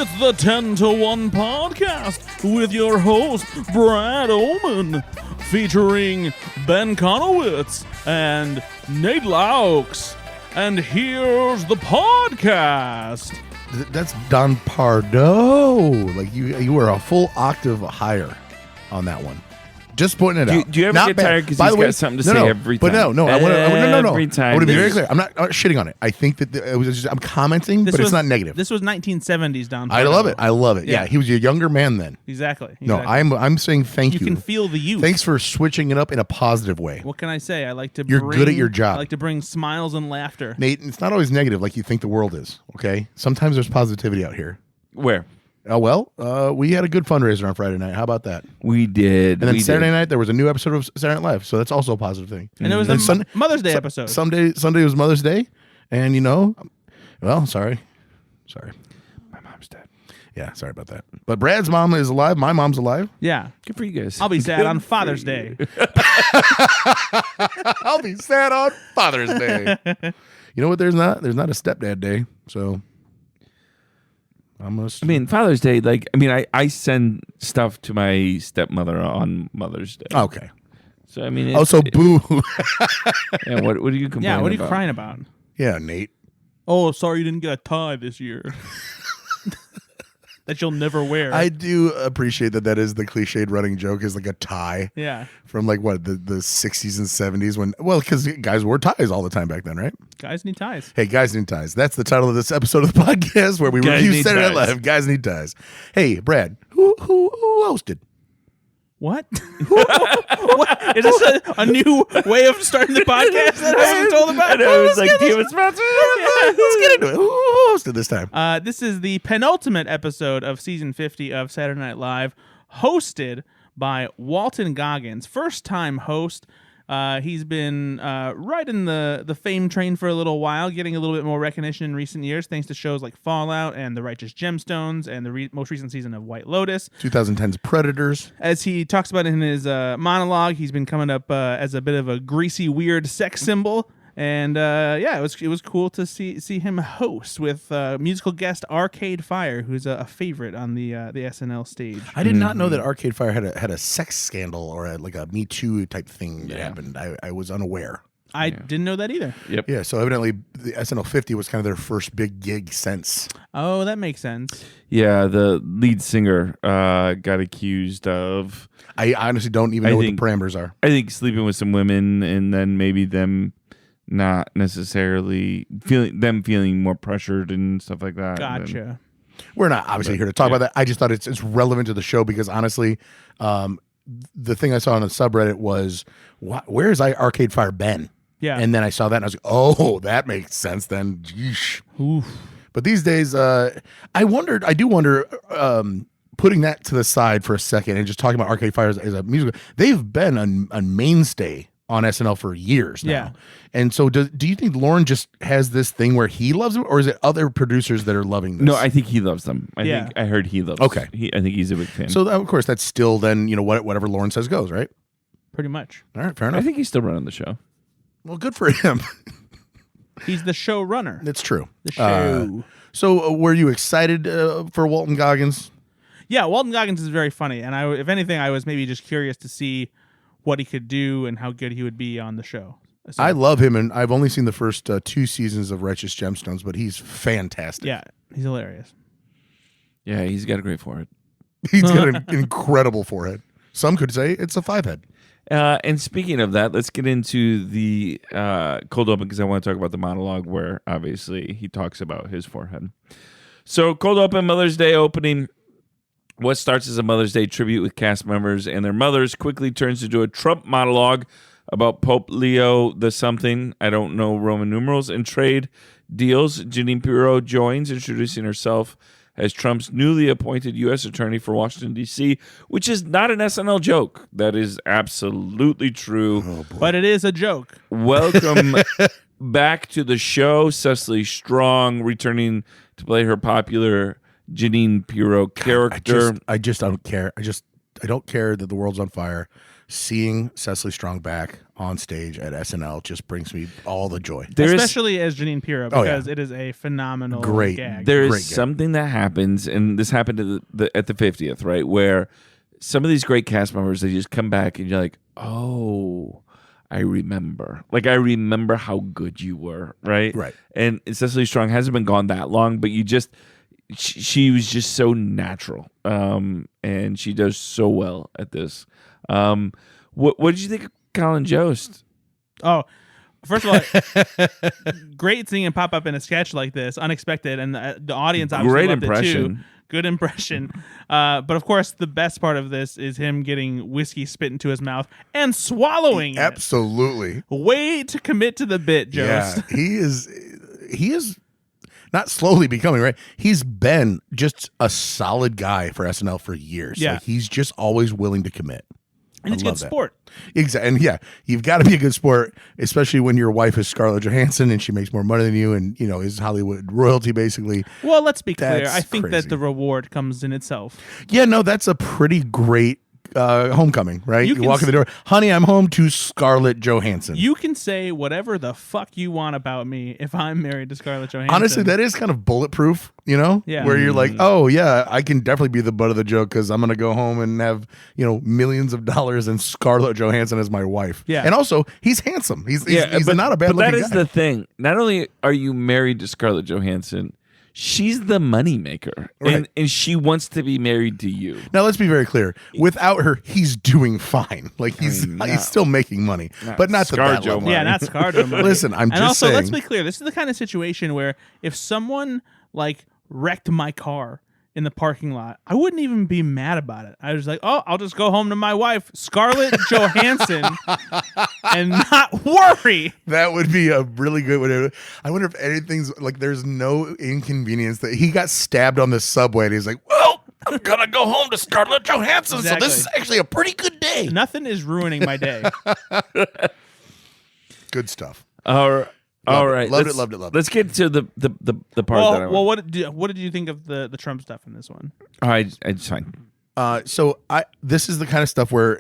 It's the 10 to 1 podcast with your host, Brad Oman, featuring Ben Konowitz and Nate Loucks. And here's the podcast. That's Don Pardo. Like you were a full octave higher on that one. Just pointing it out. Do you ever Not get bad. tired because By he's the way, got something to say every time? But no. I want to Every time. I want to be very clear. I'm not shitting on it. I think that I'm commenting, but it's not negative. This was 1970s Don I Pardo. love it. Yeah, he was a younger man then. Exactly. No, I'm saying thank you. You can feel the youth. Thanks for switching it up in a positive way. What can I say? You're good at your job. I like to bring smiles and laughter. Nate, it's not always negative like you think the world is, okay? Sometimes there's positivity out here. Where? Oh, well, we had a good fundraiser on Friday night. How about that? We did. And then Saturday night, there was a new episode of Saturday Night Live, so that's also a positive thing. And it was a Mother's Day episode. Sunday was Mother's Day, and sorry. My mom's dead. Yeah, sorry about that. But Brad's mom is alive. My mom's alive. Yeah. Good for you guys. I'll be sad on Father's Day. I'll be sad on Father's Day. You know what? There's not a stepdad day, so... Father's Day, I send stuff to my stepmother on Mother's Day. Okay. So, boo. Yeah, what are you complaining about? Yeah, what are you crying about? Yeah, Nate. Oh, sorry you didn't get a tie this year. That you'll never wear. I do appreciate that is the cliched running joke is like a tie. Yeah. From the 60s and 70s because guys wore ties all the time back then, right? Guys need ties. Hey, guys need ties. That's the title of this episode of the podcast where we review Saturday Night Live. Guys need ties. Hey, Brad, who hosted? What? What? Is this a new way of starting the podcast that I haven't told about? I was like, do you have a sponsor? Let's get into it. Who hosted this time? This is the penultimate episode of season 50 of Saturday Night Live, hosted by Walton Goggins. First-time host. He's been riding the fame train for a little while, getting a little bit more recognition in recent years, thanks to shows like Fallout and The Righteous Gemstones and the most recent season of White Lotus. 2010's Predators. As he talks about in his monologue, he's been coming up as a bit of a greasy, weird sex symbol. And it was cool to see him host with musical guest Arcade Fire, who's a favorite on the SNL stage. I did not know that Arcade Fire had a sex scandal or a Me Too type thing that happened. I was unaware. I didn't know that either. Yep. Yeah, so evidently the SNL 50 was kind of their first big gig since. Oh, that makes sense. Yeah, the lead singer got accused of... I honestly don't even know what the parameters are. I think sleeping with some women and then maybe them... not necessarily feeling more pressured and stuff like that. Gotcha. We're not obviously here to talk about that. I just thought it's relevant to the show because honestly, the thing I saw on the subreddit was, where is Arcade Fire been? Yeah. And then I saw that and I was like, oh, that makes sense then. Yeesh. Oof. But these days, I do wonder, putting that to the side for a second and just talking about Arcade Fire as a musical, they've been a mainstay on SNL for years now. Yeah. And so do you think Lauren just has this thing where he loves them, or is it other producers that are loving this? No, I think he loves them. I heard he loves them. Okay. I think he's a big fan. So of course that's still then, whatever Lauren says goes, right? Pretty much. All right, fair enough. I think he's still running the show. Well, good for him. He's the showrunner. It's true. The show. So were you excited for Walton Goggins? Yeah, Walton Goggins is very funny. And if anything, I was maybe just curious to see what he could do and how good he would be on the show. So, I love him, and I've only seen the first 2 seasons of Righteous Gemstones, but he's fantastic. Yeah, he's hilarious. Yeah, he's got a great forehead. He's got an incredible forehead. Some could say it's a 5-head. And speaking of that, let's get into the cold open because I want to talk about the monologue where obviously he talks about his forehead. So cold open, Mother's Day opening. What starts as a Mother's Day tribute with cast members and their mothers quickly turns into a Trump monologue about Pope Leo the something, I don't know Roman numerals, and trade deals. Jeanine Pirro joins, introducing herself as Trump's newly appointed U.S. Attorney for Washington, D.C., which is not an SNL joke. That is absolutely true. Oh, but it is a joke. Welcome back to the show. Cecily Strong returning to play her popular Jeanine Pirro character. I just don't care. I don't care that the world's on fire. Seeing Cecily Strong back, on stage at SNL just brings me all the joy. Especially as Jeanine Pirro, because yeah. it is a phenomenal Great. gag. There Great is gag. something that happens, and this happened at the 50th, right? Where some of these great cast members, they just come back and you're like, oh, I remember. Like, I remember how good you were, right? Right. And Cecily Strong hasn't been gone that long, but you just, she was just so natural. And she does so well at this. What did you think of Colin Jost? Oh, first of all, great seeing him pop up in a sketch like this, unexpected, and the audience obviously Great loved impression. it too. Good impression. But of course, the best part of this is him getting whiskey spit into his mouth and swallowing it. Absolutely. Way to commit to the bit, Jost. Yeah, he is not slowly becoming, right? He's been just a solid guy for SNL for years. Yeah. Like, he's just always willing to commit. And it's a good sport. Exactly. And yeah, you've got to be a good sport, especially when your wife is Scarlett Johansson and she makes more money than you and, is Hollywood royalty, basically. Well, let's be clear. That's I think crazy. that the reward comes in itself. Yeah, no, that's a pretty great homecoming, right? You You can walk in the door, honey, I'm home to Scarlett Johansson. You can say whatever the fuck you want about me if I'm married to Scarlett Johansson. Honestly, that is kind of bulletproof, Yeah. where you're like, oh, yeah, I can definitely be the butt of the joke because I'm going to go home and have, millions of dollars and Scarlett Johansson as my wife. Yeah. And also, he's handsome. He's but, not a bad but looking that is guy. the thing. Not only are you married to Scarlett Johansson, she's the moneymaker. Right. And she wants to be married to you. Now, let's be very clear. Without her, he's doing fine. Like, he's still making money, but not to that ScarJo level. money. Yeah, not ScarJo money. Listen, I'm and just also, saying. let's be clear. This is the kind of situation where if someone wrecked my car in the parking lot, I wouldn't even be mad about it. I was like, oh, I'll just go home to my wife, Scarlett Johansson, and not worry. That would be a really good one. I wonder if anything's there's no inconvenience that he got stabbed on the subway and he's like, well, I'm going to go home to Scarlett Johansson. Exactly. So this is actually a pretty good day. Nothing is ruining my day. Good stuff. All right. Loved it. Let's get to the part that I want. Well, what did you think of the Trump stuff in this one? It's fine. So this is the kind of stuff where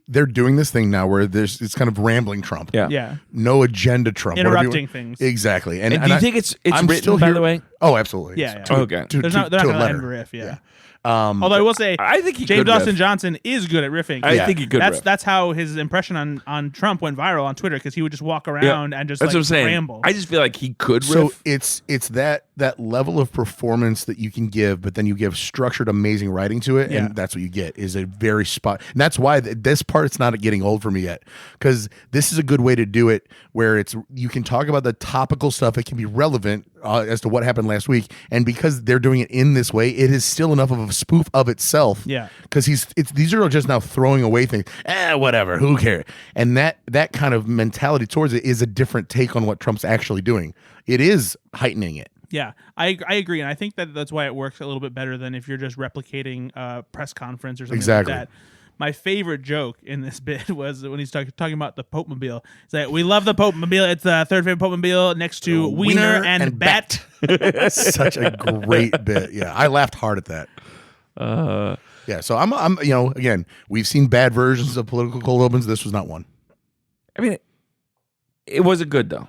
they're doing this thing now where it's kind of rambling Trump. Yeah. Yeah. No agenda Trump. Interrupting things. Exactly. And do you think it's I'm written, still by here- the way? Oh, absolutely. Yeah. Okay. They're not to a going to let letter. him riff. Yeah. Although I will say, I think he James could Austin riff. Johnson is good at riffing. I think he could riff. That's how his impression on Trump went viral on Twitter, because he would just walk around and just That's what I'm saying. ramble. I just feel like he could So riff. it's that level of performance that you can give, but then you give structured, amazing writing to it, Yeah. and that's what you get is a very spot. And that's why this part's not getting old for me yet, because this is a good way to do it, where you can talk about the topical stuff. It can be relevant as to what happened last week, and because they're doing it in this way, it is still enough of a spoof of itself. Yeah. Because these are just now throwing away things. Whatever, who cares? And that kind of mentality towards it is a different take on what Trump's actually doing. It is heightening it. Yeah, I agree, and I think that's why it works a little bit better than if you're just replicating a press conference or something Exactly. like that. My favorite joke in this bit was when he's talking about the Pope Mobile. He's like, we love the Pope Mobile. It's the third favorite Pope Mobile next to Wiener and Bet. Such a great bit. Yeah, I laughed hard at that. Yeah, so I'm again, we've seen bad versions of political cold opens. This was not one. I mean, it wasn't good though.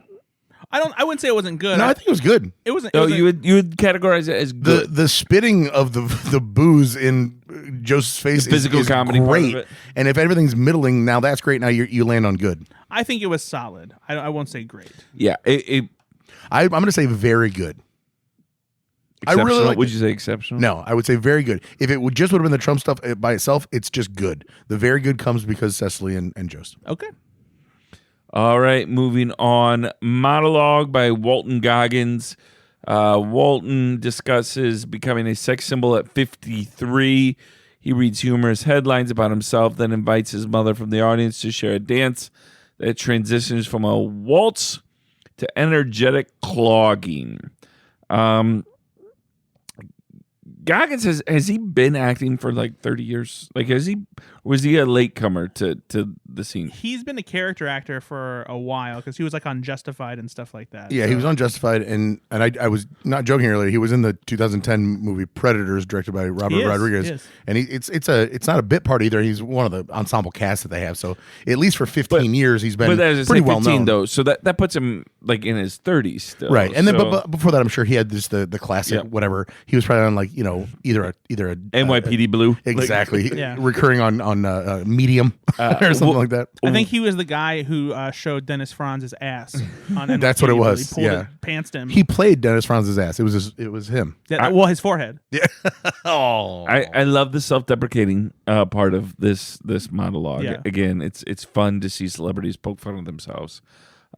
I wouldn't say it wasn't good. No, I think it was good. It wasn't. Oh, you would categorize it as good. The spitting of the booze in Joseph's face The physical is comedy part great. of it. And if everything's middling, now that's great. Now you land on good. I think it was solid. I won't say great. Yeah, I'm going to say very good. I really exceptional. like Would it. you say exceptional? No, I would say very good. If it would have been the Trump stuff by itself, it's just good. The very good comes because Cecily and Joseph. Okay. All right, moving on. Monologue by Walton Goggins. Walton discusses becoming a sex symbol at 53. He reads humorous headlines about himself, then invites his mother from the audience to share a dance that transitions from a waltz to energetic clogging. Goggins has he been acting for like 30 years? Like was he a latecomer to the scene? He's been a character actor for a while because he was like on Justified and stuff like that. Yeah, he was on Justified, and I was not joking earlier. He was in the 2010 movie Predators, directed by Robert Rodriguez, and it's not a bit part either. He's one of the ensemble casts that they have. So at least for 15 years, he's been pretty well known. Though, so that puts him like in his 30s still, right? And then, but before that, I'm sure he had just the classic whatever. He was probably on like either a NYPD Blue, exactly, recurring on Medium or something like that. I think he was the guy who showed Dennis Franz's ass on NYPD. That's what it was. He pulled pants to him. He played Dennis Franz's ass. It was him. Yeah, his forehead. Yeah. Oh, I love the self-deprecating part of this monologue. Yeah. Again, it's fun to see celebrities poke fun of themselves.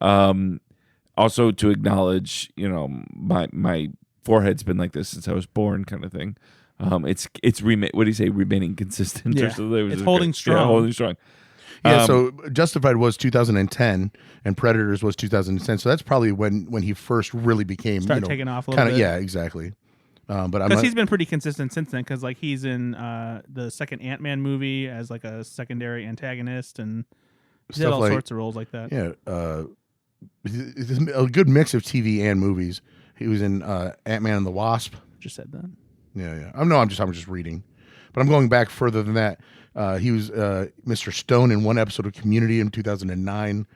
Also to acknowledge, my forehead's been like this since I was born, kind of thing. What do you say? Remaining consistent. Yeah. It's holding strong. Yeah, holding strong. Yeah, so Justified was 2010, and Predators was 2010. So that's probably when he first really became taking off a little bit. Yeah, exactly. But because he's been pretty consistent since then. Because like he's in the second Ant-Man movie as like a secondary antagonist, and he did all sorts of roles like that. Yeah, a good mix of TV and movies. He was in Ant-Man and the Wasp. Just said that. Yeah. I'm just reading, but I'm going back further than that. He was Mr. Stone in one episode of Community in 2009.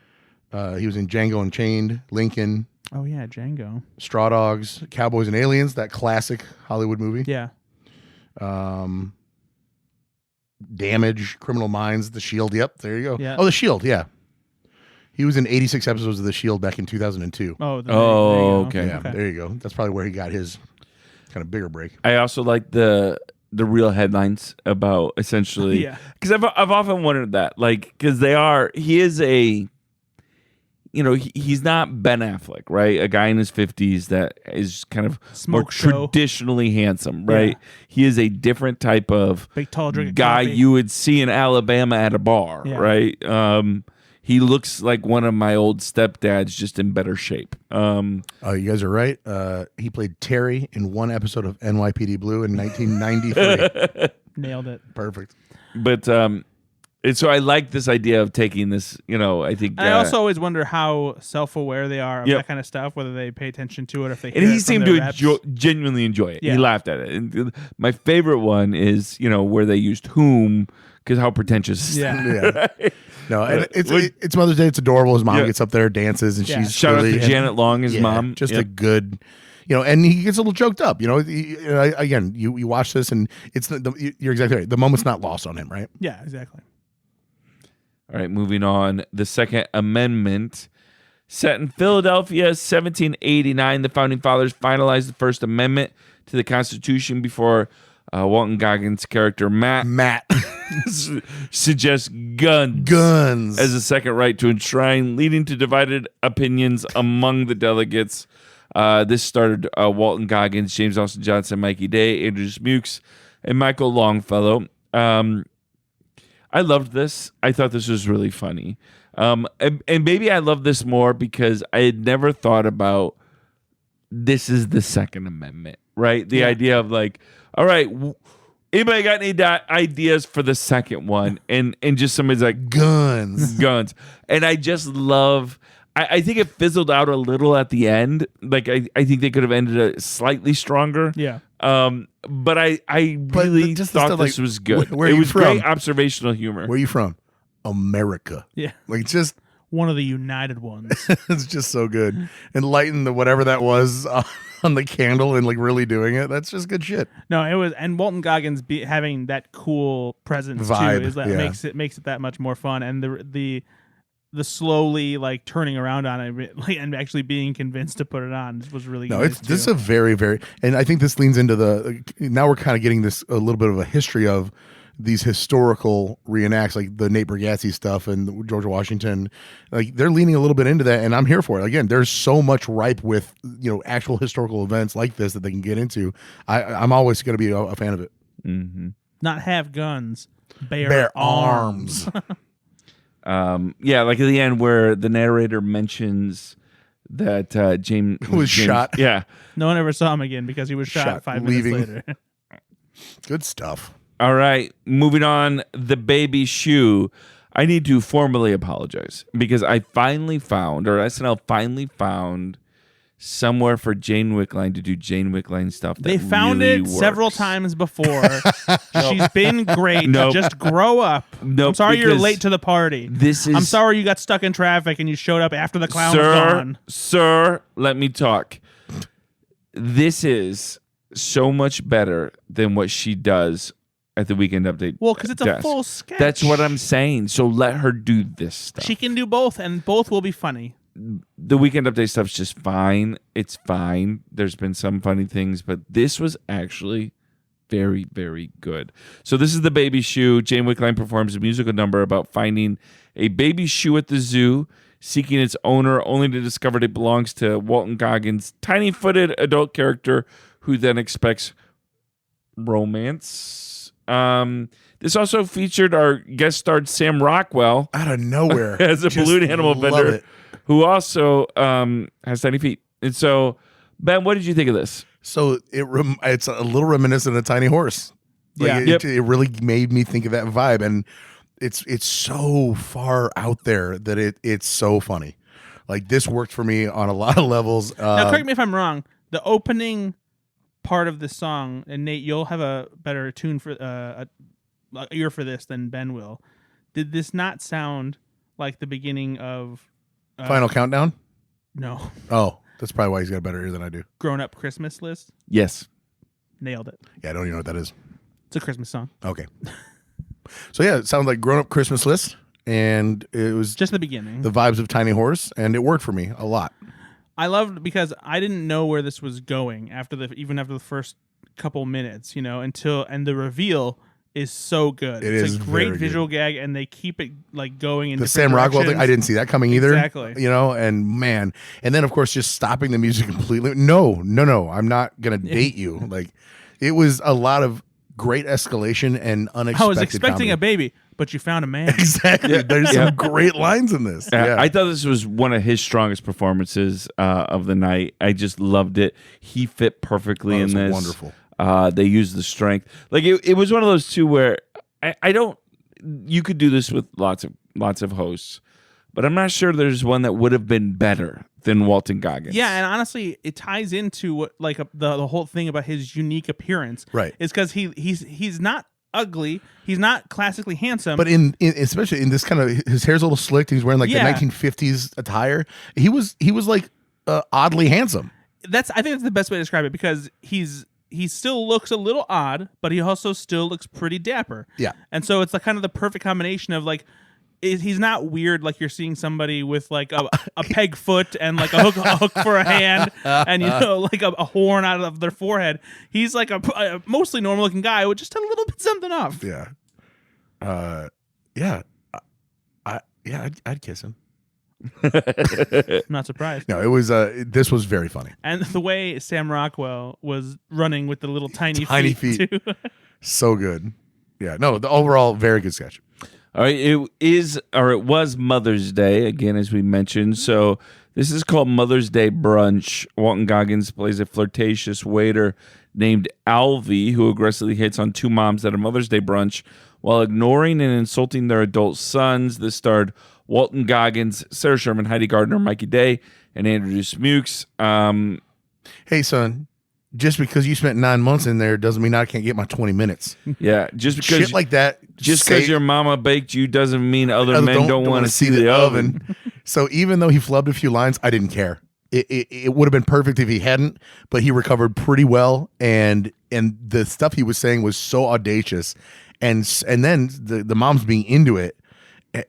He was in Django Unchained, Lincoln. Oh yeah, Django. Straw Dogs, Cowboys and Aliens, that classic Hollywood movie. Yeah. Damage, Criminal Minds, The Shield. Yep, there you go. Yeah. Oh, The Shield. Yeah. He was in 86 episodes of The Shield back in 2002. Oh, okay. Yeah, there you go. That's probably where he got his kind of bigger break. I also like the real headlines about essentially, because I've often wondered that, like, because he is a, he's not Ben Affleck, right? A guy in his 50s that is kind of more traditionally handsome, right? Yeah. He is a different type of big, tall, guy you would see in Alabama at a bar, right? He looks like one of my old stepdads, just in better shape. You guys are right. He played Terry in one episode of NYPD Blue in 1993. Nailed it. Perfect. But so I like this idea of taking this, I think. I also always wonder how self-aware they are of that kind of stuff, whether they pay attention to it, if they hear and he it seemed from to their reps. genuinely enjoy it. Yeah. He laughed at it. And my favorite one is, where they used whom, because how pretentious is that? Yeah. No, it's Mother's Day. It's adorable. His mom gets up there, dances, and she's shout out to Janet Long, his mom. Just a good, and he gets a little choked up. Again, you watch this, and you're exactly right. The moment's not lost on him, right? Yeah, exactly. All right, moving on. The Second Amendment. Set in Philadelphia, 1789, the Founding Fathers finalized the First Amendment to the Constitution before Walton Goggins' character Matt suggests guns as a second right to enshrine, leading to divided opinions among the delegates. This started Walton Goggins, James Austin Johnson, Mikey Day, Andrew Smukes, and Michael Longfellow. I loved this. I thought this was really funny. And maybe I love this more because I had never thought about this is the Second Amendment, right? The idea of like, all right, anybody got any ideas for the second one? And just somebody's like, guns. And I just love, I think it fizzled out a little at the end. Like, I think they could have ended it slightly stronger. Yeah. But I really thought this was good. Where it you was from? great observational humor. Where are you from? America. Yeah. Like, just one of the united ones. It's just so good. And lighting the whatever that was on the candle and like really doing it. That's just good shit. No, it was, and Walton Goggins having that cool presence vibe too is that makes it that much more fun. And the slowly like turning around on it and actually being convinced to put it on was really good. This is a very, very, and I think this leans into now we're kind of getting this a little bit of a history of these historical reenacts, like the Nate Bargatze stuff and George Washington. Like, they're leaning a little bit into that, and I'm here for it. Again, there's so much ripe with actual historical events like this that they can get into. I'm always going to be a fan of it. Mm-hmm. Not have guns, bear arms. Yeah, like at the end where the narrator mentions that James was shot. Yeah, no one ever saw him again because he was shot 5 minutes later. Good stuff. All right, moving on. The Baby Shoe. I need to formally apologize because I finally found, or SNL finally found, somewhere for Jane Wickline to do Jane Wickline stuff. They found really it works. several times before. She's been great. Nope. Just grow up. Nope, I'm sorry you're because late to the party. I'm sorry you got stuck in traffic and you showed up after the clown was gone. Sir, let me talk. This is so much better than what she does at the Weekend Update. Well, because it's a desk. full sketch. That's what I'm saying. So let her do this stuff. She can do both, and both will be funny. The Weekend Update stuff's just fine. It's fine. There's been some funny things, but this was actually very, very good. So this is The Baby Shoe. Jane Wickline performs a musical number about finding a baby shoe at the zoo, seeking its owner, only to discover it belongs to Walton Goggins' tiny-footed adult character, who then expects romance. This also featured our guest starred Sam Rockwell Out of nowhere. as a Just balloon animal love vendor, it. who also has tiny feet. And so, Ben, what did you think of this? So it's a little reminiscent of Tiny Horse. Like, Yeah. it really made me think of that vibe, and it's so far out there that it's so funny. Like, this worked for me on a lot of levels. Now, correct me if I'm wrong. The opening part of the song, and Nate, you'll have a better tune for a ear for this than Ben will. Did this not sound like the beginning of Final Countdown? No, Oh, that's probably why he's got a better ear than I do. Grown Up Christmas List? Yes. Nailed it. Yeah, I don't even know what that is. It's a Christmas song. Okay. So yeah, it sounds like Grown Up Christmas List, and it was Just the beginning. the vibes of Tiny Horse, and it worked for me a lot. I loved because I didn't know where this was going even after the first couple minutes, and the reveal is so good. It it's is a great very visual gag, and they keep it like going in The different Sam Rockwell thing, directions. I didn't see that coming either. Exactly. And man, and then of course just stopping the music completely. No, I'm not gonna date you. Like, it was a lot of great escalation and unexpected. I was expecting comedy. a baby, but you found a man. Exactly. There's some great lines in this. Yeah. I thought this was one of his strongest performances of the night. I just loved it. He fit perfectly in It's this. wonderful. They used the strength. Like it was one of those two where I don't. You could do this with lots of hosts, but I'm not sure there's one that would have been better than Walton Goggins. Yeah, and honestly, it ties into what the whole thing about his unique appearance. Right. Is because he's not ugly. He's not classically handsome. But in especially in this kind of, his hair's a little slicked. He's wearing like Yeah. the 1950s attire. He was like oddly handsome. I think that's the best way to describe it, because he still looks a little odd, but he also still looks pretty dapper. Yeah. And so it's like kind of the perfect combination of like, he's not weird like you're seeing somebody with like a peg foot and like a hook for a hand and like a horn out of their forehead. He's like a mostly normal looking guy with just a little bit something off. Yeah. I'd kiss him. I'm not surprised. No, it was this was very funny. And the way Sam Rockwell was running with the little tiny feet. too. So good. Yeah. No, the overall very good sketch. All right, it was Mother's Day, again, as we mentioned. So this is called Mother's Day Brunch. Walton Goggins plays a flirtatious waiter named Alvy, who aggressively hits on two moms at a Mother's Day brunch while ignoring and insulting their adult sons. This starred Walton Goggins, Sarah Sherman, Heidi Gardner, Mikey Day, and Andrew Smukes. Hey, son, just because you spent 9 months in there doesn't mean I can't get my 20 minutes. Yeah, just because Shit like that. just because your mama baked you doesn't mean other men don't want to see the oven. So even though he flubbed a few lines, I didn't care. It would have been perfect if he hadn't, but he recovered pretty well, and the stuff he was saying was so audacious, and then the moms being into it.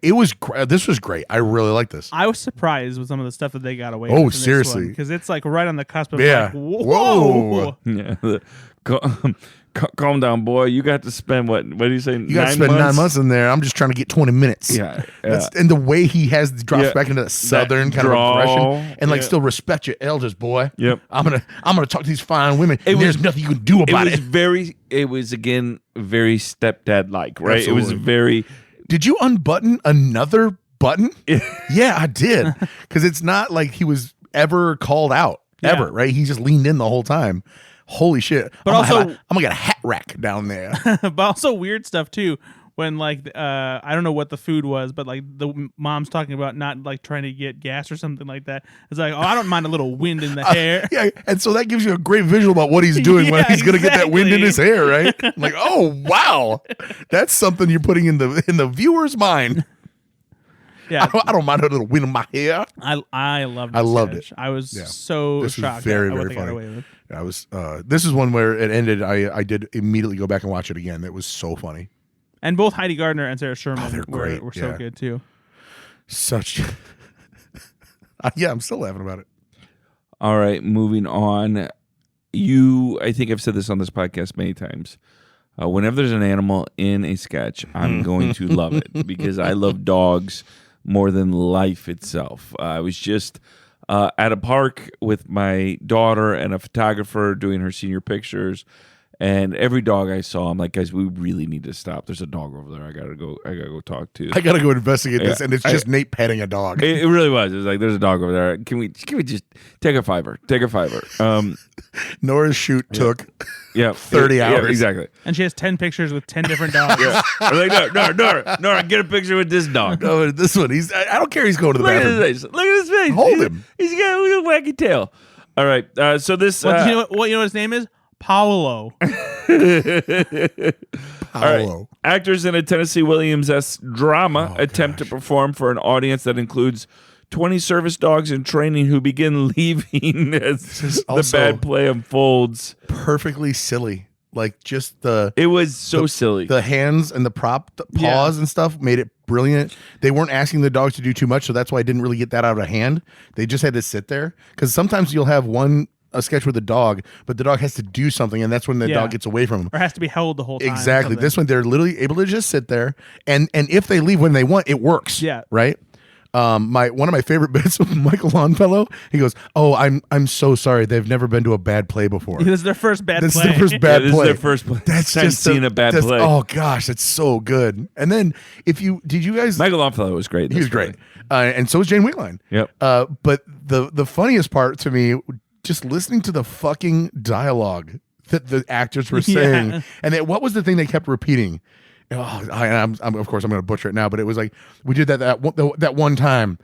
This was great. I really like this. I was surprised with some of the stuff that they got away with. Oh, seriously. Because it's like right on the cusp of Yeah. like, whoa. Yeah, calm down, boy. You got to spend what do you say? You got to spend 9 months in there. I'm just trying to get 20 minutes. Yeah, And the way he drops back into that southern kind drawl, of aggression and like yeah. still respect your elders, boy. Yep. I'm gonna talk to these fine women. It There's was- nothing you can do about it. It was again very stepdad like, right? It was Absolutely. very. Did you unbutton another button? Yeah, I did. Because it's not like he was ever called out, ever, Yeah. right? He just leaned in the whole time. holy shit. But I'm also- gonna get a hat rack down there. But also weird stuff too. When like I don't know what the food was, but like the mom's talking about not like trying to get gas or something like that. It's like, oh, I don't mind a little wind in the hair. Yeah, and so that gives you a great visual about what he's doing when Yeah, he's going to get that wind in exactly. his hair, right? I'm like, oh wow, that's something you're putting in the viewer's mind. Yeah, I don't mind a little wind in my hair. I loved. I loved sketch. it. I was Yeah. so This was shocked very, at what very they got funny. away with. I was. This is one where it ended. I did immediately go back and watch it again. It was so funny. And both Heidi Gardner and Sarah Sherman they're great, were so yeah. good too. Such. Yeah, I'm still laughing about it. All right, moving on. I think I've said this on this podcast many times. Whenever there's an animal in a sketch, I'm going to love it because I love dogs more than life itself. I was just at a park with my daughter and a photographer doing her senior pictures, and every dog I saw, I'm like, guys, we really need to stop. There's a dog over there. I gotta go talk to. I gotta go investigate this, Yeah. and it's just Nate petting a dog. It really was. It was like, there's a dog over there. Can we just take a fiver? Take a fiver. Nora's shoot took Yeah, 30 yeah, hours. exactly. And she has 10 pictures with 10 different dogs. I'm like, Nora, get a picture with this dog. No, this one. I don't care. He's going to the Look at bathroom. his face. Look at his face. Hold him. He's got a little wacky tail. All right. So this. Well, you know what his name is? Paolo. All right. Paolo. Actors in a Tennessee Williams-esque drama attempt to perform for an audience that includes 20 service dogs in training who begin leaving as the also- bad play unfolds. Perfectly silly. Like just the It was so silly. the hands and the paws and stuff made it brilliant. They weren't asking the dogs to do too much, so that's why I didn't really get that out of hand. They just had to sit there because sometimes you'll have a sketch with a dog, but the dog has to do something, and that's when the Yeah. dog gets away from him. Or has to be held the whole time. or Exactly. something. This one, they're literally able to just sit there, and if they leave when they want, it works. Yeah. Right. One of my favorite bits with Michael Longfellow, he goes, "Oh, I'm so sorry. They've never been to a bad play before. This is their first bad This play. is their first bad this play. is their first play. That's Time just seeing a bad play. Oh gosh, it's so good. And then did you guys? Michael Longfellow was great. in He was this great, movie. and so was Jane Wigline. Yep. But the funniest part to me, just listening to the fucking dialogue that the actors were saying, Yeah. and what was the thing they kept repeating? Oh, I'm of course I'm going to butcher it now, but it was like we did that one time,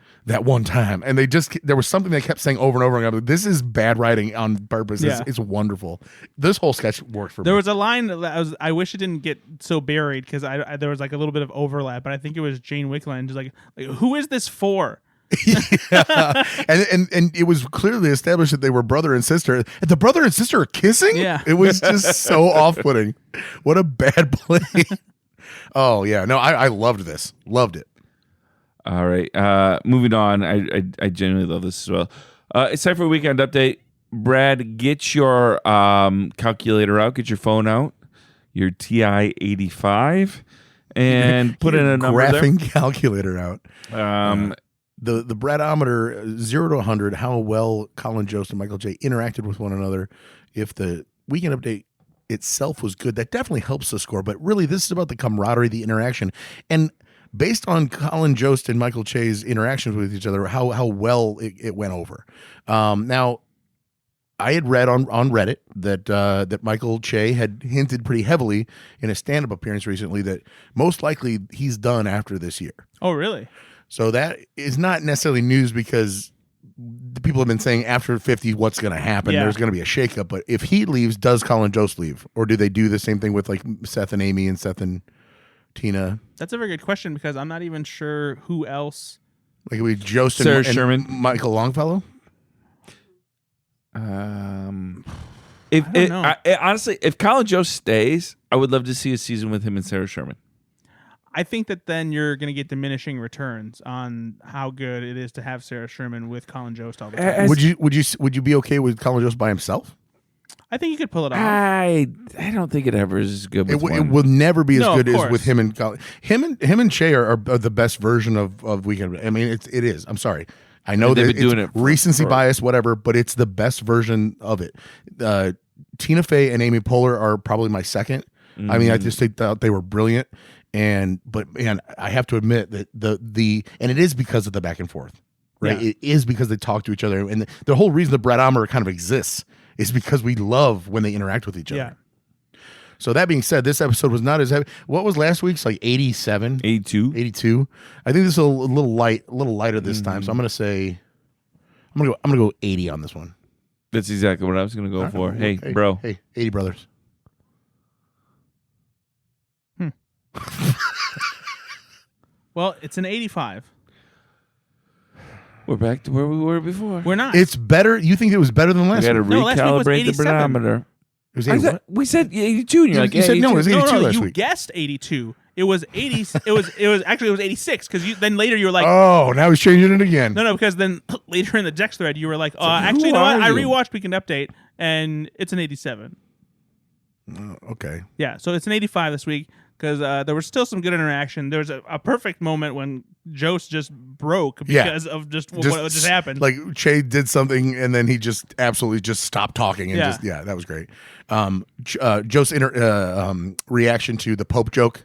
and there was something they kept saying over and over again. This is bad writing on purpose. Yeah. It's wonderful. This whole sketch worked for me. There was a line that I wish it didn't get so buried because there was like a little bit of overlap, but I think it was Jane Wigline just like who is this for? Yeah. and it was clearly established that they were brother and sister. And the brother and sister are kissing. Yeah. It was just so off-putting. What a bad play. Oh yeah, no, I loved this. Loved it. All right. Moving on. I genuinely love this as well. It's time for a weekend update. Brad, get your calculator out. Get your phone out. Your TI-85, and put in a number graphing calculator out. there. The Bradometer 0 to 100. How well Colin Jost and Michael J interacted with one another. If the weekend update itself was good, that definitely helps the score. But really, this is about the camaraderie, the interaction, and based on Colin Jost and Michael Che's interactions with each other, how well it went over. Now, I had read on Reddit that Michael Che had hinted pretty heavily in a stand-up appearance recently that most likely he's done after this year. Oh, really? So that is not necessarily news because the people have been saying after 50, what's going to happen? Yeah. There's going to be a shakeup. But if he leaves, does Colin Jost leave? Or do they do the same thing with like Seth and Amy and Seth and Tina? That's a very good question because I'm not even sure who else. Like we Jost Sarah and Sherman. Michael Longfellow? Honestly, if Colin Jost stays, I would love to see a season with him and Sarah Sherman. I think that then you're going to get diminishing returns on how good it is to have Sarah Sherman with Colin Jost all the time. Would you be okay with Colin Jost by himself? I think you could pull it off. I don't think it ever is as good with It one. will never be as No, good of as course. with him and Colin. Him and Che are the best version of Weekend. I mean, it is. I'm sorry. I know They've that been doing it's it for- recency for- bias, whatever, but it's the best version of it. Tina Fey and Amy Poehler are probably my second. I mean, I just think that they were brilliant. But man, I have to admit that and it is because of the back and forth, right? Yeah. It is because they talk to each other, and the whole reason the Bradometer kind of exists is because we love when they interact with each other. Yeah. So that being said, this episode was not as heavy. What was last week's? Like 87? 82. 82. I think this is a little lighter this time. So I'm gonna say, I'm gonna go 80 on this one. That's exactly what I was going to go for. Hey, bro. Hey, 80 brothers. Well, it's an 85. We're back to where we were before. We're not. It's better. You think it was better than We last got to week? No, last week was recalibrate the 87. barometer. It was 80 what? We said 82, and you're like, You said no, it was 82 last you week. guessed 82. It was 80. It was 86 because then later you were like, Oh, now he's changing it again. no, because then later in the Dex thread you were like, actually, you know what? I rewatched Weekend Update and it's an 87. Okay. Yeah, so it's an 85 this week because there was still some good interaction. There was a perfect moment when Jost just broke because of just what just happened. Like Che did something and then he just absolutely just stopped talking and that was great. Jost's reaction to the Pope joke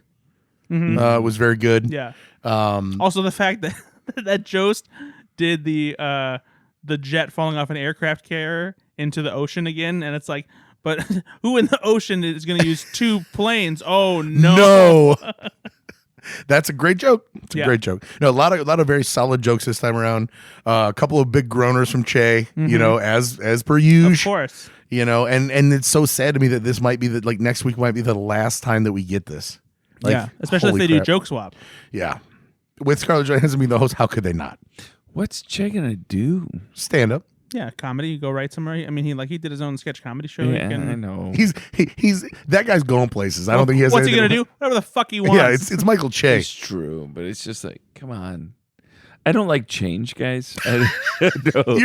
was very good. Yeah. Also, the fact that that Jost did the jet falling off an aircraft carrier into the ocean again, and it's like, but who in the ocean is going to use 2 planes? Oh no! That's a great joke. It's a great joke. No, a lot of very solid jokes this time around. A couple of big groaners from Che, you know, as per usual. Of course. You know, and it's so sad to me that this might be next week might be the last time that we get this. Like, yeah, especially if they do joke swap. Yeah, with Scarlett Johansson being the host, how could they not? What's Che gonna do? Stand up. Yeah, comedy. You go write somewhere. I mean, he did his own sketch comedy show. Yeah, I know. He's that guy's going places. I don't think he has. What's he gonna do? Whatever the fuck he wants. Yeah, it's Michael Che. It's true, but it's just like, come on. I don't like change, guys. I don't.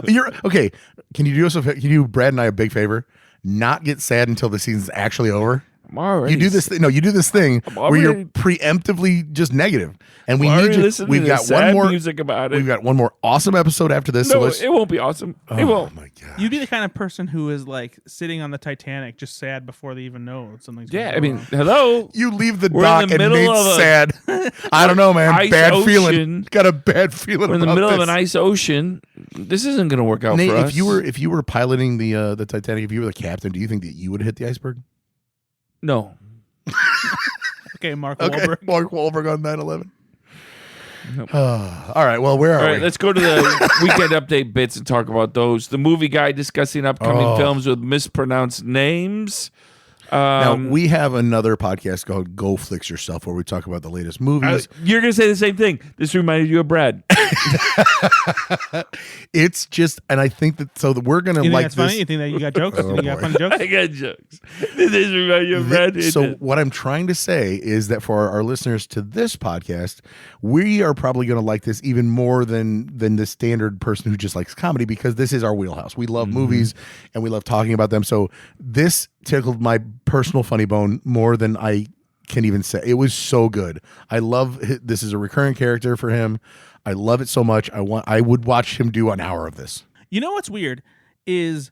You're okay. Can you Brad and I a big favor? Not get sad until the season's actually over. I'm already. You do this thing. No, you do this thing where you're preemptively just negative, and we need you. We've got one more music about it. We've got one more awesome episode after this. No, so it won't be awesome. It won't. Oh my god! You'd be the kind of person who is like sitting on the Titanic, just sad before they even know something's going Yeah, on. I mean, hello. You leave the We're dock in the and middle Nate's of sad. I don't know, man. ice Bad ocean. feeling. Got a bad feeling. We're in the about middle of this. an ice ocean. This isn't going to work out Nate, for us. if you were piloting the Titanic, if you were the captain, do you think that you would hit the iceberg? No. Okay, Mark Wahlberg. Mark Wahlberg on 9/11. Nope. All right. Well, where are All we? right, let's go to the weekend update bits and talk about those. The movie guy discussing upcoming films with mispronounced names. Now, we have another podcast called Go Flix Yourself where we talk about the latest movies. You're going to say the same thing. This reminded you of Brad. It's just, and I think that, so that we're going to You think like that's this. funny? You think that you got jokes? Oh, You got boy. funny jokes? I got jokes. Did this remind you of Brad? So what I'm trying to say is that for our listeners to this podcast, we are probably going to like this even more than the standard person who just likes comedy, because this is our wheelhouse. We love movies and we love talking about them. So this tickled my personal funny bone more than I can even say. It was so good. I love this is a recurring character for him. I love it so much. I would watch him do an hour of this. You know what's weird is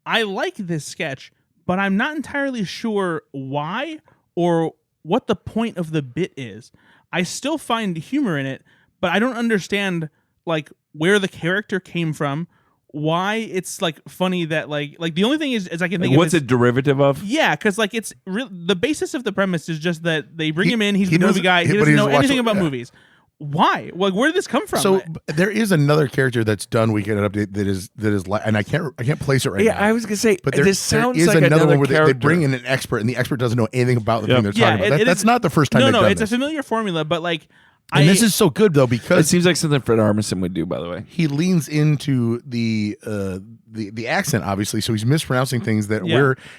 I like this sketch, but I'm not entirely sure why or what the point of the bit is. I still find humor in it, but I don't understand like where the character came from, why it's like funny that like the only thing is I can think what's of a derivative of? Yeah, because like it's the basis of the premise is just that they bring him in. He's he the movie doesn't- guy. He but doesn't he know doesn't watch anything it, about yeah. movies. Why? Like, where did this come from? So there is another character that's done Weekend Update that is and I can't place it right now. Yeah, I was going to say, But this sounds is like another one where character. they bring in an expert and the expert doesn't know anything about the thing they're talking about. That's is- not the first time No, they've done it's this. a familiar formula, but like, And this is so good though It because seems like something Fred Armisen would do, by the way. he leans into the accent, obviously. So he's mispronouncing things that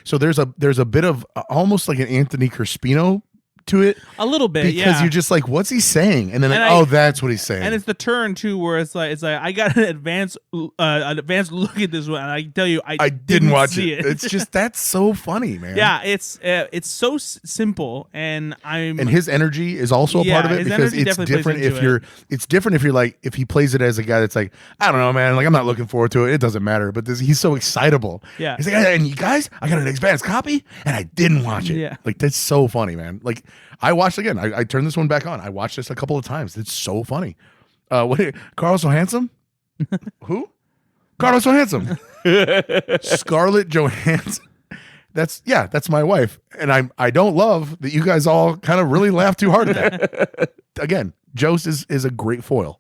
so there's a bit of almost like an Anthony Crispino to it a little bit, because you're just like, what's he saying? And then that's what he's saying. And it's the turn too, where it's like I got an advanced look at this one, and I tell you, I didn't watch see it. It's just that's so funny, man. Yeah, it's so simple, and and his energy is also a part of it his because energy it's definitely different plays into it's different if you're like if he plays it as a guy that's like, I don't know, man, like I'm not looking forward to it. It doesn't matter. But he's so excitable. Yeah. He's like, and you guys, I got an advanced copy and I didn't watch it. Yeah. Like that's so funny, man. Like I watched again. I turned this one back on. I watched this a couple of times. It's so funny. Carlos so handsome? Who? Carlos so handsome. Scarlett Johansson. That's my wife, and I don't love that you guys all kind of really laugh too hard at that. Again, Jost is a great foil.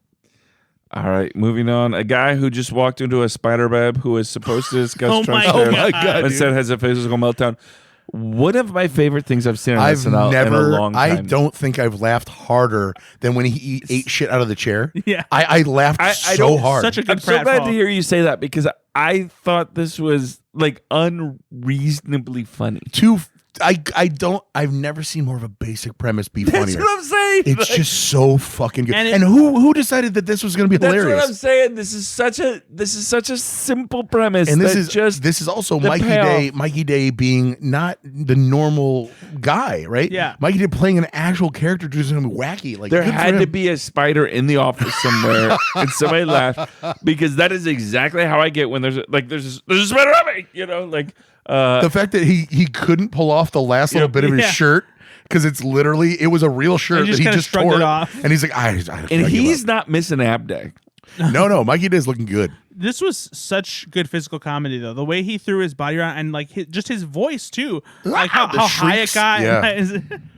All right, moving on. A guy who just walked into a spider web who is supposed to discuss Oh Trump's my tariff God, instead has a physical meltdown. One of my favorite things I've seen on I've SNL in a long time. I don't think I've laughed harder than when he ate shit out of the chair. Yeah. I laughed I so don't- hard. Such a good I'm so glad pratfall. to hear you say that because I thought this was like unreasonably funny. I've never seen more of a basic premise be That's funnier. what I'm saying. It's Like, just so fucking good. And And, it- who decided that this was going to be that's hilarious? what I'm saying. This is such a simple premise. And this that is also the payoff. Mikey Day being not the normal guy, right? Yeah. Mikey Day playing an actual character doing something wacky. Like there good for had to him. be a spider in the office somewhere, and somebody laughed because that is exactly how I get when there's a spider on me. You know, like the fact that he couldn't pull off the last little bit of his Yeah. shirt because it was a real shirt And he that just he kinda just shrugged tore it off. and he's like I and give he's up. not missing ab day. no Mikey Day's looking good. This was such good physical comedy, though. The way he threw his body around and like just his voice too, like how The high it shrieks, got. yeah.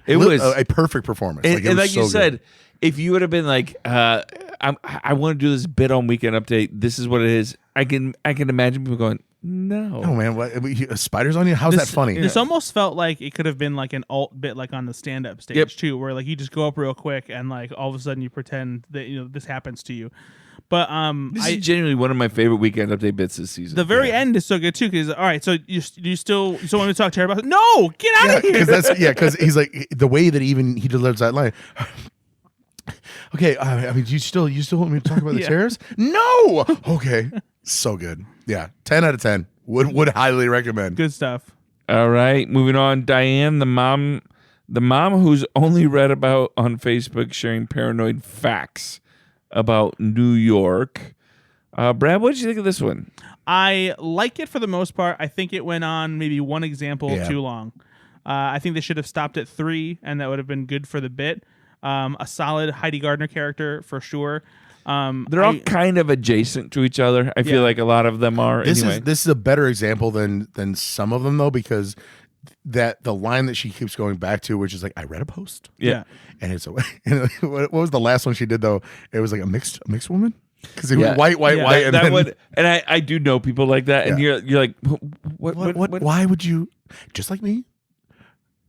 It was a perfect performance. And, Like, it and was like so you good. said, if you would have been like, I want to do this bit on Weekend Update. This is what it is. I can imagine people going, no. Oh man, what, spiders on you? How's that funny? This almost felt like it could have been like an alt bit, like on the stand-up stage Yep. too, where like you just go up real quick and like all of a sudden you pretend that this happens to you. But This is genuinely one of my favorite Weekend Update bits this season. the very end is so good too, because all right, so you still want me to talk to her about it? No, get out of here. because he's like the way that even he delivers that line. Okay, I mean, do you still want me to talk about the Yeah. chairs? No. Okay, so good. Yeah, 10 out of 10. Would highly recommend. Good stuff. All right, moving on. Diane, the mom who's only read about on Facebook sharing paranoid facts about New York. Brad, what did you think of this one? I like it for the most part. I think it went on maybe one example Yeah. too long. I think they should have stopped at 3, and that would have been good for the bit. A solid Heidi Gardner character for sure. They're all kind of adjacent to each other. I feel Yeah. like a lot of them are. This anyway. is a better example than some of them though, because that the line that she keeps going back to, which is like, I read a post. Yeah. And it's what was the last one she did though? It was like a mixed woman because it Yeah. was white, Yeah. and that then, would, and I do know people like that, and you're like, what? Why would you just like me?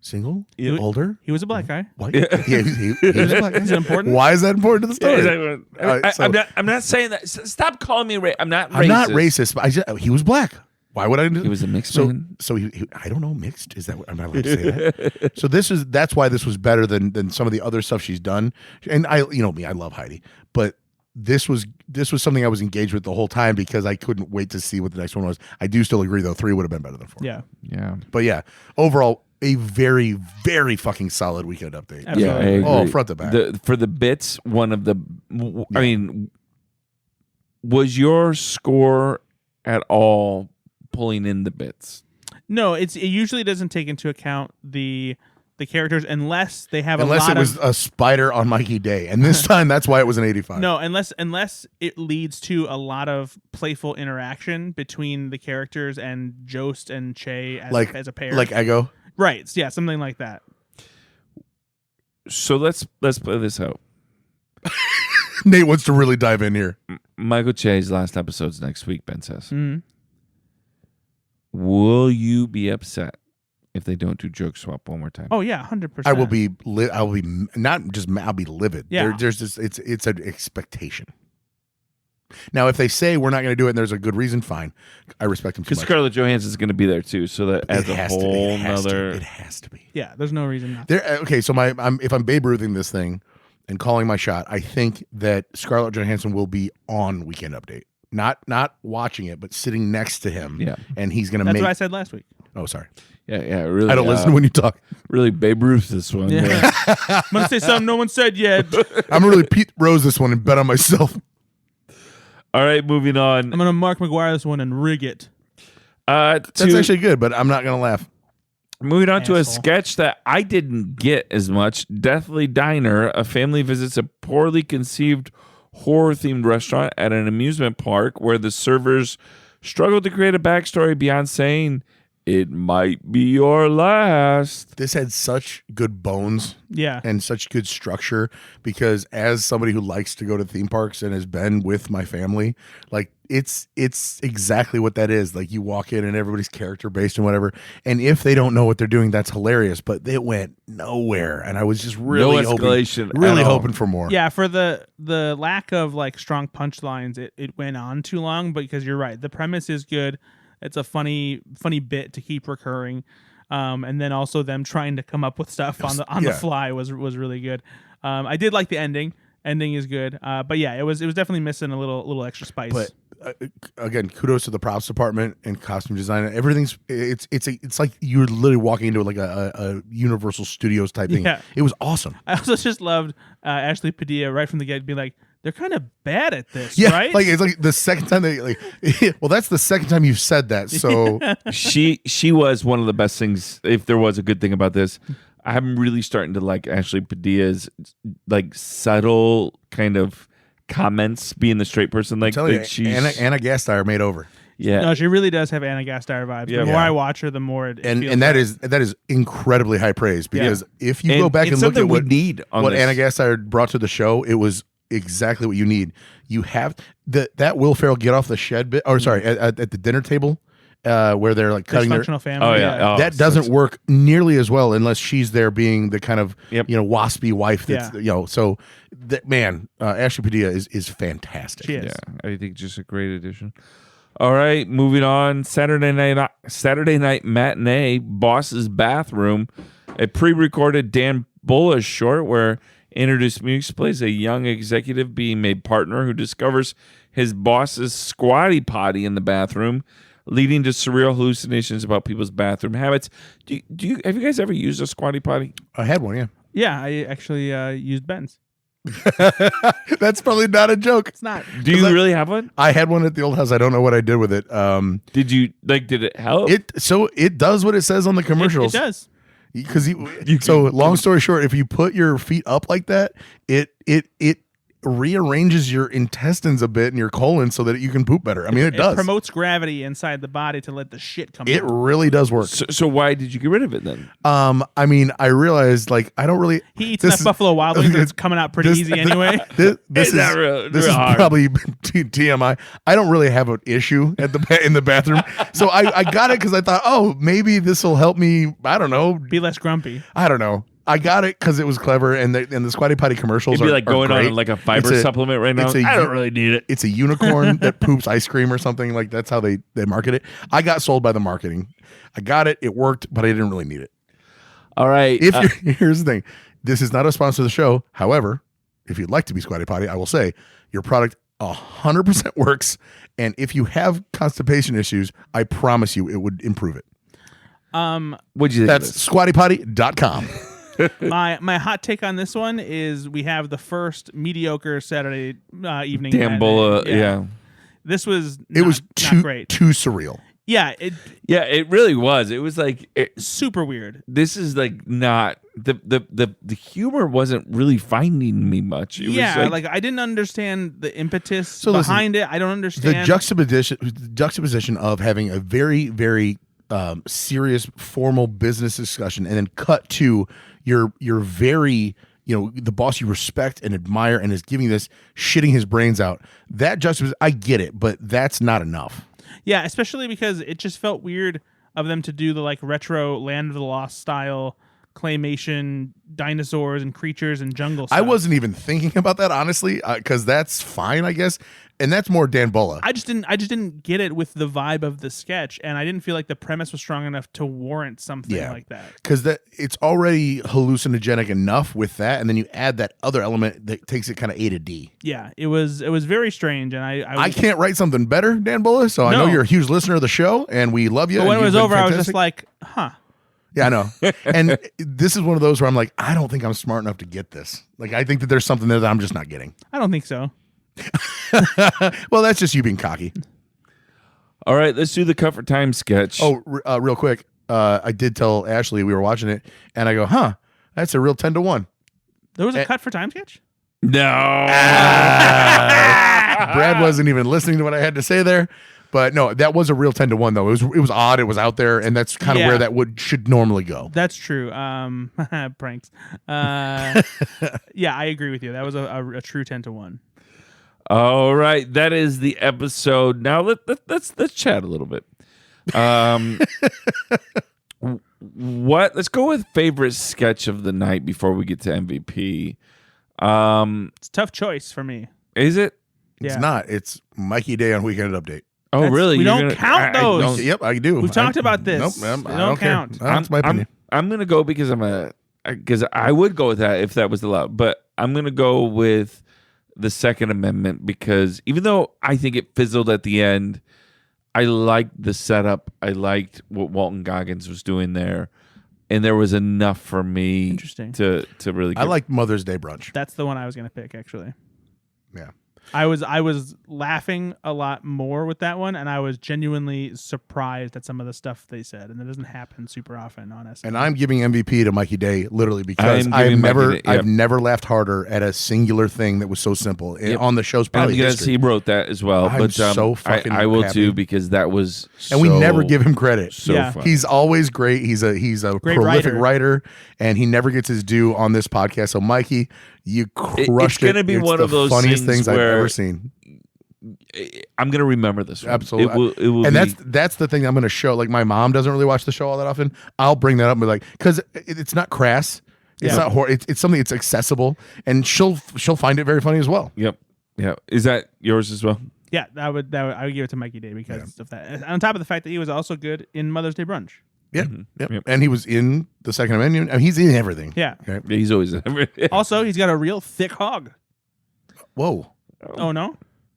Single, Yeah. older, He was a black guy. white. Yeah, he was a black guy. Is it important? Why is that important to the story? I'm not saying that. Stop calling me. I'm not. I'm not racist, but he was black. Why would I? He was a mixed so, man. So he I don't know. Mixed is that? I'm not allowed to say that. So that's why this was better than some of the other stuff she's done. And I love Heidi, but this was something I was engaged with the whole time because I couldn't wait to see what the next one was. I do still agree though. 3 would have been better than 4. Yeah. Yeah. But yeah, overall, a very, very fucking solid Weekend Update. Absolutely. Yeah. I agree. Oh, front to back. For the bits, one of the. I mean, was your score at all pulling in the bits? No, it usually doesn't take into account the characters unless they have Unless a lot it was of a spider on Mikey Day, and this time that's why it was an 85. no, unless it leads to a lot of playful interaction between the characters and Jost and Che as a pair. like Ego. Right. Yeah, something like that. So let's play this out. Nate wants to really dive in here. Michael Che's last episode's next week, Ben says. Mhm. Will you be upset if they don't do Joke Swap one more time? Oh yeah, 100%. I will be not just I'll be livid. Yeah. There's just it's an expectation. Now, if they say we're not going to do it and there's a good reason, fine. I respect them too Because much. Scarlett Johansson's going to be there too, so that adds It a has to- whole it has to- nother. It has to be. Yeah, there's no reason not to. There. Okay, so if I'm Babe Ruthing this thing and calling my shot, I think that Scarlett Johansson will be on Weekend Update. Not watching it, but sitting next to him. Yeah. And he's going to That's make. what I said last week. Oh, sorry. Yeah, really. I don't listen when you talk. Really, Babe Ruth this one. Yeah. I'm gonna say something no one said yet. I'm going to really Pete Rose this one and bet on myself. All right, moving on. I'm gonna Mark McGuire this one and rig it. That's actually good, but I'm not going to laugh. Moving on to a Asshole. sketch that I didn't get as much. Deathly Diner. A family visits a poorly conceived horror-themed restaurant at an amusement park where the servers struggled to create a backstory beyond saying it might be your last. This had such good bones Yeah. and such good structure because as somebody who likes to go to theme parks and has been with my family, like it's exactly what that is. Like you walk in and everybody's character based and whatever. And if they don't know what they're doing, that's hilarious. But they went nowhere. And I was just really hoping for more. Yeah, for the lack of like strong punchlines, it went on too long, but because you're right. The premise is good. It's a funny bit to keep recurring, and then also them trying to come up with stuff on the fly was really good. I did like the ending. Ending is good, but yeah, it was definitely missing a little extra spice. But again, kudos to the props department and costume design. Everything's it's like you're literally walking into like a Universal Studios type thing. Yeah. It was awesome. I also just loved Ashley Padilla right from the get being like, they're kind of bad at this, Yeah, right? like it's like the second time they like. Well, that's the second time you've said that. So she was one of the best things. If there was a good thing about this, I'm really starting to like Ashley Padilla's like subtle kind of comments, being the straight person. Like, tell you, she's Anna Gasteyer made over. Yeah, No, she really does have Anna Gasteyer vibes. Yeah. The more I watch her, the more it feels And that is incredibly high praise because if you And go back it's and look at something we what need on what this. Anna Gasteyer brought to the show, it was exactly what you need. You have that Will Ferrell get off the shed bit, or sorry, at the dinner table where they're like cutting their. dysfunctional family. Oh yeah, oh, That doesn't work nearly as well unless she's there being the kind of waspy wife that's so that man Ashley Padilla is fantastic. She is. yeah. I think just a great addition. All right, moving on. Saturday night matinee. Boss's Bathroom, a pre-recorded Dan Bullish short where Introduce Mukes plays a young executive being made partner who discovers his boss's squatty potty in the bathroom, leading to surreal hallucinations about people's bathroom habits. Have you guys ever used a squatty potty? I had one, yeah. Yeah, I actually used Ben's. That's probably not a joke. It's not. Do you really have one? I had one at the old house. I don't know what I did with it. Did it help? It does what it says on the commercials. It does. Because long story short, if you put your feet up like that, it rearranges your intestines a bit and your colon so that you can poop better. I mean, it does. It promotes gravity inside the body to let the shit come It out. really does work. So why did you get rid of it then? I mean, I realized like I don't really. He eats enough Buffalo Wild Wings, it's coming out pretty easy anyway. This is probably TMI. I don't really have an issue in the bathroom, so I got it because I thought, oh, maybe this will help me. I don't know. Be less grumpy. I don't know. I got it because it was clever, and the Squatty Potty commercials It'd be like going great. on like a fiber supplement right now. I don't really need it. It's a unicorn that poops ice cream or something. Like that's how they market it. I got sold by the marketing. I got it. It worked, but I didn't really need it. All right. Here's the thing. This is not a sponsor of the show. However, if you'd like to be Squatty Potty, I will say your product 100% works. And if you have constipation issues, I promise you it would improve it. What'd you think? That's squattypotty.com. My hot take on this one is we have the first mediocre Saturday evening. Dan Bulla, yeah. This was not not great. Too surreal. Yeah, It really was. It was like super weird. This is like not the humor wasn't really finding me much. It was like I didn't understand the impetus listen, behind it. I don't understand the juxtaposition of having a very, very serious formal business discussion and then cut to your very the boss you respect and admire and is giving this shitting his brains out. That juxtaposition, I get it, but that's not enough. Yeah, especially because it just felt weird of them to do the like retro Land of the Lost style claymation dinosaurs and creatures and jungle stuff. I wasn't even thinking about that honestly, because that's fine, I guess, and that's more Dan Bulla. I just didn't get it with the vibe of the sketch, and I didn't feel like the premise was strong enough to warrant something like that. Because it's already hallucinogenic enough with that, and then you add that other element that takes it kind of A to D. Yeah, it was very strange, and I can't write something better, Dan Bulla. So I know you're a huge listener of the show, and we love you. But when it was over, I was just like, huh. Yeah, I know. And this is one of those where I'm like, I don't think I'm smart enough to get this. Like, I think that there's something there that I'm just not getting. I don't think so. Well, that's just you being cocky. All right, let's do the Cut for Time sketch. Oh, real quick. I did tell Ashley we were watching it, and I go, that's a real 10-1. There was a Cut for Time sketch? No. Brad wasn't even listening to what I had to say there. But no, that was a real 10-1 though. It was odd. It was out there, and that's kind of Yeah. where that should normally go. That's true. Pranks. Yeah, I agree with you. That was a true 10-1. All right, that is the episode. Now let's chat a little bit. Let's go with favorite sketch of the night before we get to MVP. It's a tough choice for me. Is it? It's Yeah. not. It's Mikey Day on Weekend Update. Oh, That's- really? we You're don't count those. Yep, I do. We've talked about this. Nope, They I don't don't care. count. That's my opinion. I'm gonna go because I would go with that if that was allowed, but I'm gonna go with the Second Amendment because even though I think it fizzled at the end, I liked the setup. I liked what Walton Goggins was doing there, and there was enough for me Interesting. to really. I like Mother's Day brunch. That's the one I was going to pick, actually. Yeah. I was laughing a lot more with that one, and I was genuinely surprised at some of the stuff they said, and that doesn't happen super often on SNL. And I'm giving MVP to Mikey Day literally because I'm I've giving never Mikey Day, yep. I've never laughed harder at a singular thing that was so simple Yep. on the show's And probably yes, history. he wrote that as well. I'm but so fucking I will happy. too because that was And we so- never give him credit. so Yeah. fun. He's always great. He's a Great prolific writer. writer, and he never gets his due on this podcast. So, Mikey, you crushed it. gonna be It's one the of those funniest things things I've where- ever seen. I'm gonna remember this one. Absolutely. It will And be, that's the thing I'm going to show. Like my mom doesn't really watch the show all that often. I'll bring that up and be like, because it's not crass. It's Yeah. not horror. It's something that's accessible, and she'll find it very funny as well. Yep. Is that yours as well? Yeah, I would give it to Mikey Day because of that. And on top of the fact that he was also good in Mother's Day brunch. Yeah, Yep. and he was in the Second Amendment. I mean, he's in everything. Yeah. Okay. Yeah, he's always. Also, he's got a real thick hog. Whoa. Oh no!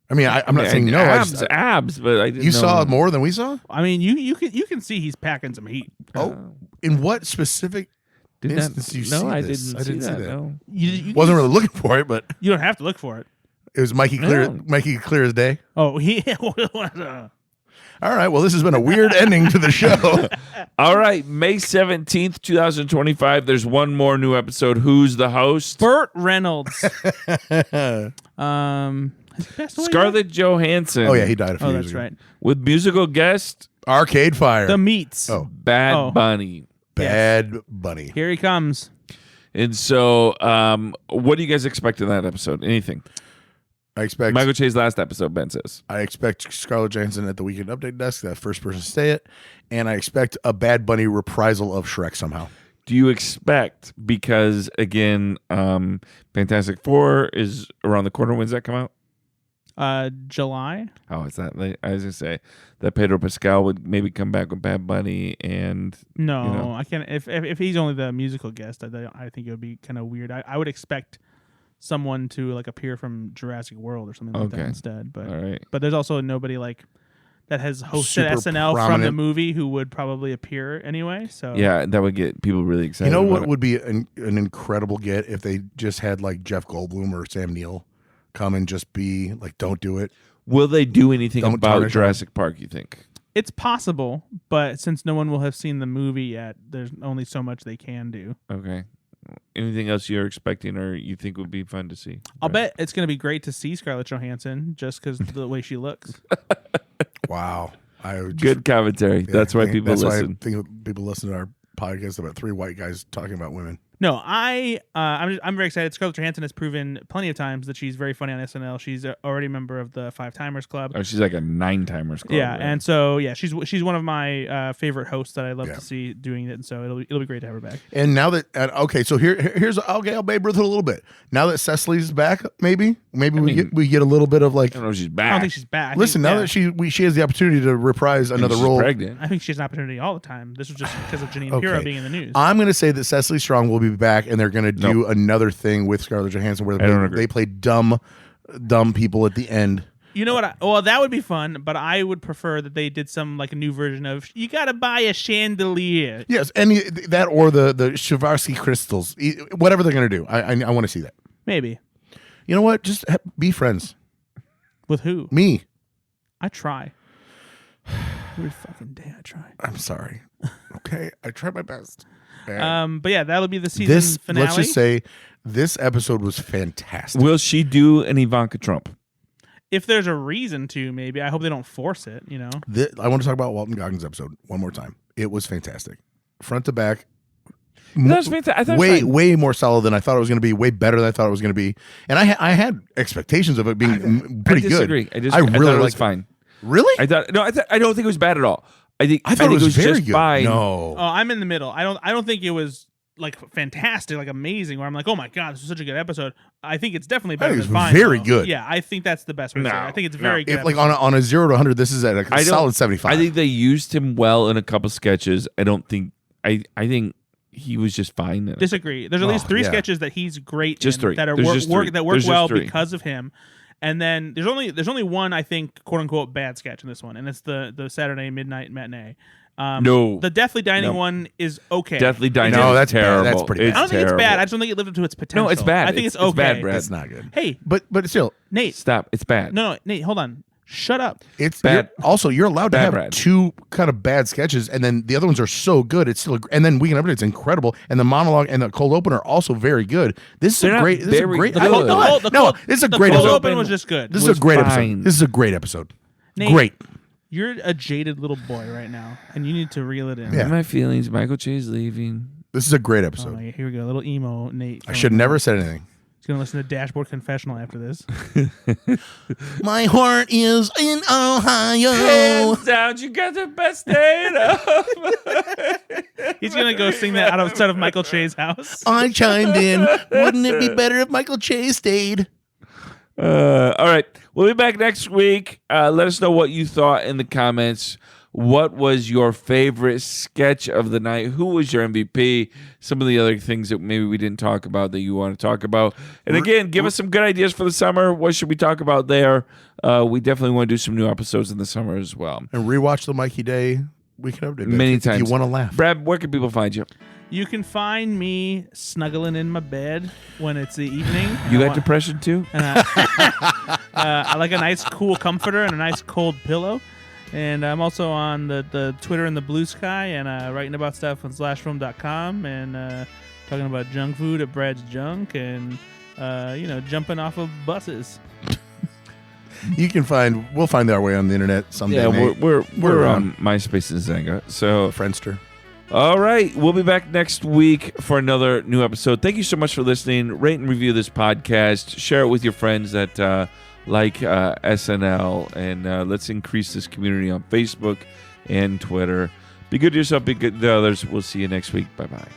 I mean, I'm not saying no. abs, but I didn't You know. saw more than we saw. I mean, you can see he's packing some heat. Oh, in what specific Did instance that, do you no, see I this? didn't. I didn't see that. No. You Wasn't really looking for it, but You don't have to look for it. it was Mikey clear. No. Mikey clear as day. Oh, he. All right. Well, this has been a weird ending to the show. All right, May 17th, 2025. There's one more new episode. Who's the host? Burt Reynolds. Has he passed away Scarlett Johansson. Oh yeah, he died a few yet? Oh, years that's ago. right. With musical guest Arcade Fire. The Meats. Oh. Bad Oh. Bunny. Bad Bunny. Here he comes. And so, what do you guys expect in that episode? Anything? I expect Michael Che's last episode, Ben says. I expect Scarlett Johansson at the Weekend Update desk, that first person to say it, and I expect a Bad Bunny reprisal of Shrek somehow. Do you expect, because again, Fantastic Four is around the corner. When's that come out? July. Oh, it's that late. I was going to say that Pedro Pascal would maybe come back with Bad Bunny and... No, You know. I can't. If he's only the musical guest, I think it would be kind of weird. I would expect someone to like appear from Jurassic World or something like that Okay. instead. But All right. but there's also nobody like that has hosted Super SNL from the prominent. movie who would probably appear anyway. So Yeah, that would get people really excited. You know about what it. would be an incredible get if they just had like Jeff Goldblum or Sam Neill come and just be like, don't do it. Will they do anything Don't about tarnish Jurassic Park, you think? it's possible, but since no one will have seen the movie yet, there's only so much they can do. Okay. Anything else you're expecting or you think would be fun to see? I'll bet it's going to be great to see Scarlett Johansson just because the way she looks. Wow. Good commentary. That's why people listen. Why I think people listen to our podcast about three white guys talking about women. No, I'm very excited. Scarlett Johansson has proven plenty of times that she's very funny on SNL. She's already a member of the Five Timers Club. Oh, she's like a 9-timers club. Yeah, right? and so she's one of my favorite hosts that I love Yeah. to see doing it, and so it'll be great to have her back. And now that okay, so here's I'll Babe Ruth it a little bit. Now that Cecily's back, maybe we get a little bit of like. I don't know if she's I back. don't think she's back. Listen, now that she has the opportunity to reprise another she's role, pregnant. I think she has an opportunity all the time. This was just because of Jeanine Pirro Okay. being in the news. I'm going to say that Cecily Strong will be back, and they're going to do another thing with Scarlett Johansson where I don't agree. they play dumb people at the end. You know what? Well, that would be fun, but I would prefer that they did some like a new version of "You Gotta Buy a Chandelier." Yes, any that or the Swarovski crystals, whatever they're going to do. I want to see that. Maybe You know what? Just be friends. with who? Me. I try. Every fucking day I try. I'm sorry. Okay, I tried my best. And But yeah, that'll be the season this finale. let's just say this episode was fantastic. Will she do an Ivanka Trump? if there's a reason to, maybe I hope they don't force it. You know, I want to talk about Walton Goggins episode one more time. It was fantastic, front to back. That was fantastic. I thought way more solid than I thought it was going to be. Way better than I thought it was going to be. And I had expectations of it being pretty I disagree. good. I disagree. I really thought it was liked it. fine. Really? I don't think it was bad at all. I thought it was very just good. fine. No. Oh, I'm in the middle. I don't think it was like fantastic, like amazing, where I'm like, oh my god, this was such a good episode. I think it's definitely better think than it's fine. very though. good. Yeah, I think that's the best way to say it. I think it's very good. If, like on a 0 to 100, this is at a solid 75. I think they used him well in a couple sketches. I don't think. I think he was just fine. In it. Disagree. There's at least 3 sketches that he's great Just in 3. that are There's just 3. that work There's well just 3. because of him. And then there's only one, I think, quote unquote bad sketch in this one, and it's the Saturday midnight matinee. No, the Deathly Dining one is okay. Deathly Dining. No, that's terrible. bad. That's pretty bad. I don't think it's bad. I just don't think it lived up to its potential. No, it's bad. I think it's okay. It's bad, Brad. It's not good. Hey, but still, Nate, stop. It's bad. No, Nate, hold on. Shut up. It's bad. You're allowed to Bad, have Brad. 2 kind of bad sketches, and then the other ones are so good. It's still, and then Weekend Update's incredible, and the monologue and the cold open are also very good. This is a great. This is a great. good. This is a great The cold episode. open was just good. This is a great fine. episode. This is a great episode. Nate, Great. You're a jaded little boy right now, and you need to reel it in. Yeah. My feelings. Michael Che's leaving. This is a great Oh, episode. here we go. A little emo Nate. I should never said anything. He's gonna listen to Dashboard Confessional after this. My heart is in Ohio. Hands down, you got the best day. He's gonna go sing that outside of Michael Che's house. I chimed in. Wouldn't it be better if Michael Che stayed? All right. We'll be back next week. Let us know what you thought in the comments. What was your favorite sketch of the night? Who was your MVP? Some of the other things that maybe we didn't talk about that you want to talk about. And again, give us some good ideas for the summer. What should we talk about there? We definitely want to do some new episodes in the summer as well. And rewatch the Mikey Day Weekend Update. Many times. If you want to laugh. Brad, where can people find you? You can find me snuggling in my bed when it's the evening. You got depression too? And I like a nice cool comforter and a nice cold pillow. And I'm also on the Twitter and the Blue Sky, and writing about stuff on slashfilm.com, and talking about junk food at Brad's Junk, and jumping off of buses. We'll find our way on the internet someday. Yeah, we're around. on MySpace and Zanga. So Friendster. all right, we'll be back next week for another new episode. Thank you so much for listening. Rate and review this podcast. Share it with your friends that like SNL, and let's increase this community on Facebook and Twitter. Be good to yourself, be good to others. We'll see you next week. Bye-bye.